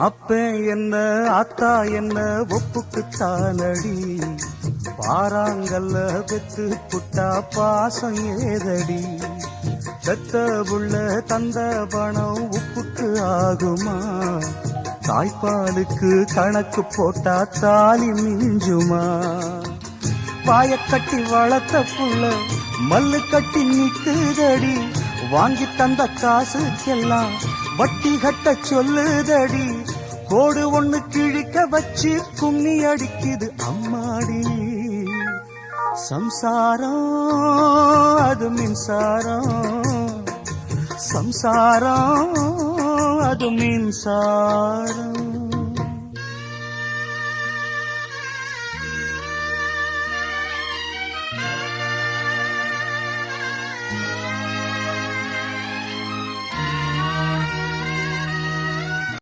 அப்ப என்ன அத்தா என்ன ஒப்புக்குத்தானடி, பாறாங்கல்ல பெத்து புட்டா பாசம் ஏதடி, பெத்த புள்ள தந்த பணம் உப்புக்கு ஆகுமா, தாய்ப்பாலுக்கு கணக்கு போட்டா தாலி மிஞ்சுமா, வாய கட்டி வளர்த்த புள்ள மல்லு கட்டி நிக்குதடி, வாங்கி தந்த காசுக்கெல்லாம் வட்டி கட்ட சொல்லுதடி, கோடு ஒண்ணு கிழிக்க வச்சு கும்மி அடிக்குது அம்மாடி, சம்சாரம் அது மின்சாரம், சம்சாரம் அது மின்சாரம்.